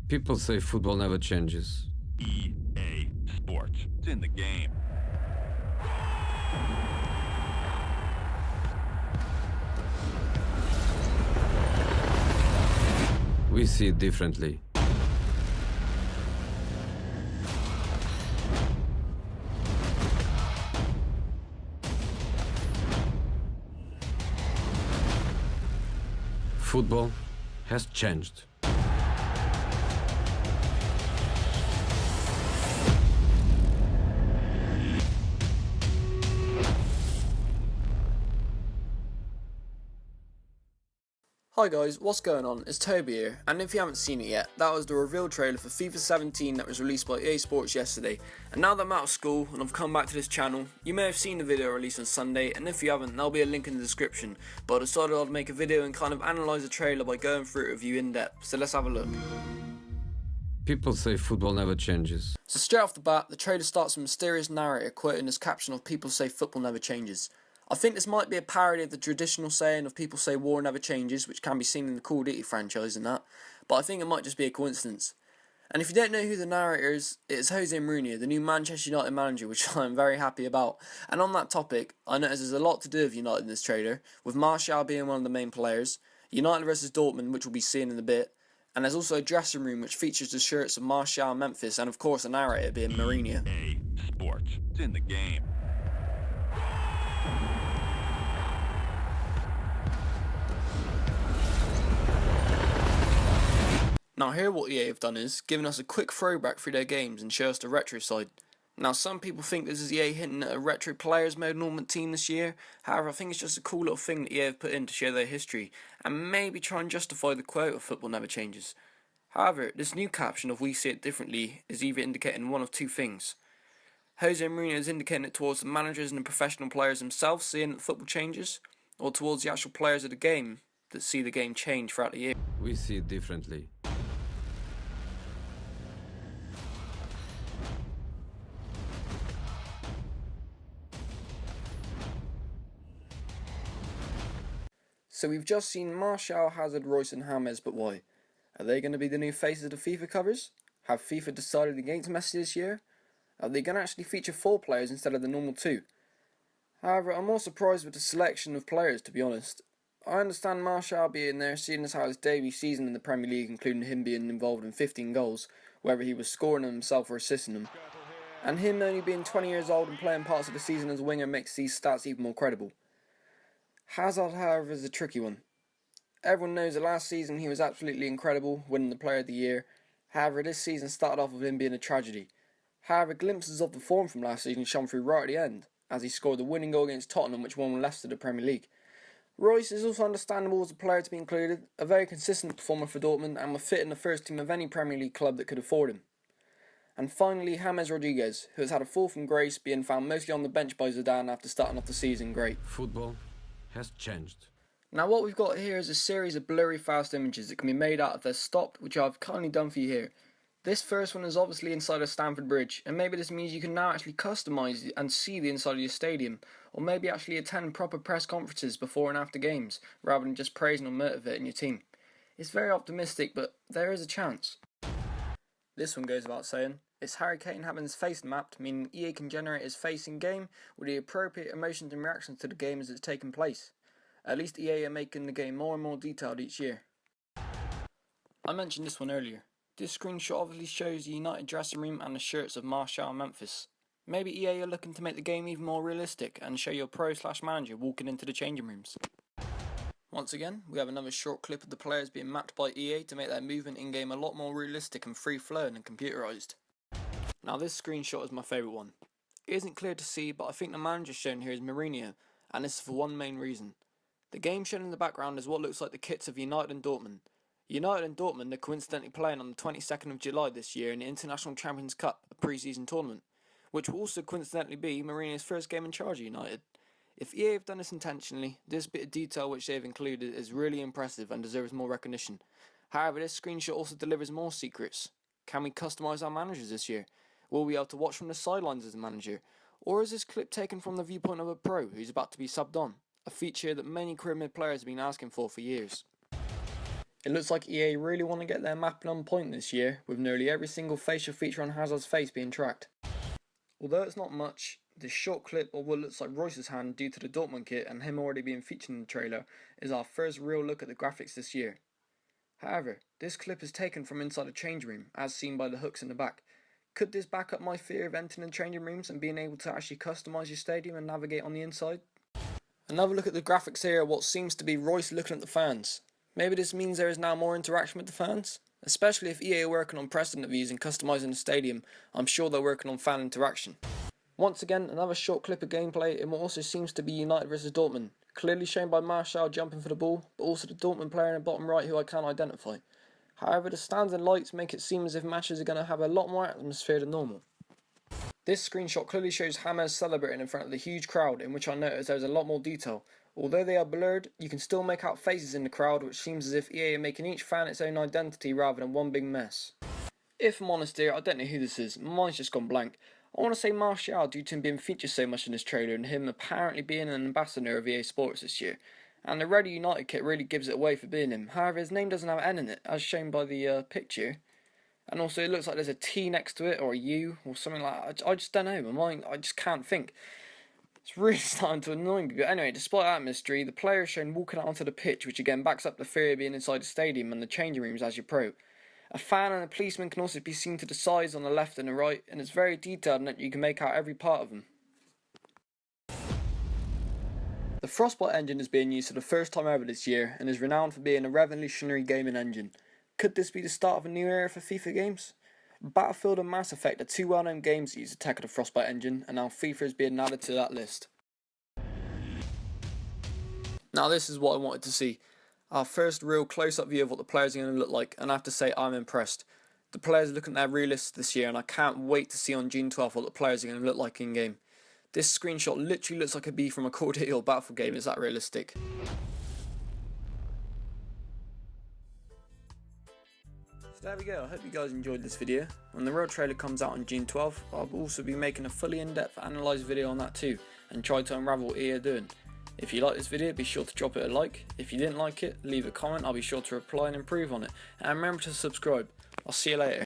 People say football never changes. EA Sports. It's in the game. We see it differently. Football has changed. Hi guys, what's going on? It's Toby here, and if you haven't seen it yet, that was the reveal trailer for FIFA 17 that was released by EA Sports yesterday. And now that I'm out of school and I've come back to this channel, you may have seen the video released on Sunday, and if you haven't, there'll be a link in the description. But I decided I'd make a video and kind of analyse the trailer by going through it with you in depth, so let's have a look. People say football never changes. So straight off the bat, the trailer starts with a mysterious narrator quoting this caption of "People say football never changes." I think this might be a parody of the traditional saying of "People say war never changes," which can be seen in the Call of Duty franchise and that, but I think it might just be a coincidence. And if you don't know who the narrator is, it is Jose Mourinho, the new Manchester United manager, which I am very happy about. And on that topic, I notice there's a lot to do with United in this trailer, with Martial being one of the main players, United versus Dortmund, which we'll be seeing in a bit, and there's also a dressing room which features the shirts of Martial and Memphis, and of course the narrator being Mourinho. EA Sports. It's in the game. Now here what EA have done is, given us a quick throwback through their games and show us the retro side. Now some people think this is EA hinting at a retro players mode Norman team this year, however I think it's just a cool little thing that EA have put in to share their history, and maybe try and justify the quote of "football never changes." However, this new caption of "we see it differently" is either indicating one of two things. Jose Mourinho is indicating it towards the managers and the professional players themselves seeing that football changes, or towards the actual players of the game that see the game change throughout the year. We see it differently. So we've just seen Martial, Hazard, Royce and James, but why? Are they going to be the new faces of the FIFA covers? Have FIFA decided against Messi this year? Are they going to actually feature 4 players instead of the normal 2? However, I'm more surprised with the selection of players, to be honest. I understand Martial being there, seeing as how his debut season in the Premier League, including him being involved in 15 goals, whether he was scoring them himself or assisting them. And him only being 20 years old and playing parts of the season as a winger makes these stats even more credible. Hazard, however, is a tricky one. Everyone knows that last season he was absolutely incredible, winning the Player of the Year. However, this season started off with him being a tragedy. However, glimpses of the form from last season shone through right at the end, as he scored the winning goal against Tottenham, which won Leicester the Premier League. Royce is also understandable as a player to be included, a very consistent performer for Dortmund, and will fit in the first team of any Premier League club that could afford him. And finally, James Rodriguez, who has had a fall from grace, being found mostly on the bench by Zidane after starting off the season great. Football has changed. Now what we've got here is a series of blurry fast images that can be made out of their stopped, which I've kindly done for you here. This first one is obviously inside of Stamford Bridge, and maybe this means you can now actually customise and see the inside of your stadium, or maybe actually attend proper press conferences before and after games, rather than just praising or motivating your team. It's very optimistic, but there is a chance. This one goes without saying. It's Harry Kane having his face mapped, meaning EA can generate his face in game with the appropriate emotions and reactions to the game as it's taking place. At least EA are making the game more and more detailed each year. I mentioned this one earlier. This screenshot obviously shows the United dressing room and the shirts of Martial and Memphis. Maybe EA are looking to make the game even more realistic and show your pro/manager walking into the changing rooms. Once again, we have another short clip of the players being mapped by EA to make their movement in game a lot more realistic and free-flowing and computerised. Now this screenshot is my favourite one. It isn't clear to see, but I think the manager shown here is Mourinho, and this is for one main reason. The game shown in the background is what looks like the kits of United and Dortmund. United and Dortmund are coincidentally playing on the 22nd of July this year in the International Champions Cup, a pre-season tournament, which will also coincidentally be Mourinho's first game in charge of United. If EA have done this intentionally, this bit of detail which they have included is really impressive and deserves more recognition. However, this screenshot also delivers more secrets. Can we customise our managers this year? Will we be able to watch from the sidelines as a manager? Or is this clip taken from the viewpoint of a pro who's about to be subbed on? A feature that many career mid players have been asking for years. It looks like EA really want to get their mapping on point this year, with nearly every single facial feature on Hazard's face being tracked. Although it's not much, this short clip of what looks like Royce's hand due to the Dortmund kit and him already being featured in the trailer is our first real look at the graphics this year. However, this clip is taken from inside a change room, as seen by the hooks in the back. Could this back up my fear of entering the changing rooms and being able to actually customise your stadium and navigate on the inside? Another look at the graphics here are what seems to be Royce looking at the fans. Maybe this means there is now more interaction with the fans? Especially if EA are working on precedent views and customising the stadium, I'm sure they're working on fan interaction. Once again, another short clip of gameplay in what also seems to be United vs Dortmund, clearly shown by Martial jumping for the ball, but also the Dortmund player in the bottom right who I can't identify. However, the stands and lights make it seem as if matches are going to have a lot more atmosphere than normal. This screenshot clearly shows James celebrating in front of the huge crowd, in which I noticed there's a lot more detail. Although they are blurred, you can still make out faces in the crowd, which seems as if EA are making each fan its own identity rather than one big mess. If I'm honest here, I don't know who this is, mine's just gone blank. I want to say Martial due to him being featured so much in this trailer and him apparently being an ambassador of EA Sports this year. And the Red United kit really gives it away for being him. However, his name doesn't have an N in it, as shown by the picture. And also it looks like there's a T next to it, or a U, or something like that. I just don't know, my mind, I just can't think. It's really starting to annoy me. But anyway, despite that mystery, the player is shown walking out onto the pitch, which again backs up the theory of being inside the stadium and the changing rooms as you pro. A fan and a policeman can also be seen to the sides on the left and the right, and it's very detailed in that you can make out every part of them. The Frostbite engine is being used for the first time ever this year, and is renowned for being a revolutionary gaming engine. Could this be the start of a new era for FIFA games? Battlefield and Mass Effect are two well-known games that use the tech of the Frostbite engine, and now FIFA is being added to that list. Now this is what I wanted to see. Our first real close-up view of what the players are going to look like, and I have to say I'm impressed. The players are looking at their realistic this year, and I can't wait to see on June 12th what the players are going to look like in-game. This screenshot literally looks like it'd be from a Call of Duty or Battlefield game, is that realistic? So there we go, I hope you guys enjoyed this video. When the real trailer comes out on June 12th, I'll also be making a fully in-depth analysed video on that too, and try to unravel what EA are doing. If you like this video, be sure to drop it a like. If you didn't like it, leave a comment, I'll be sure to reply and improve on it. And remember to subscribe. I'll see you later.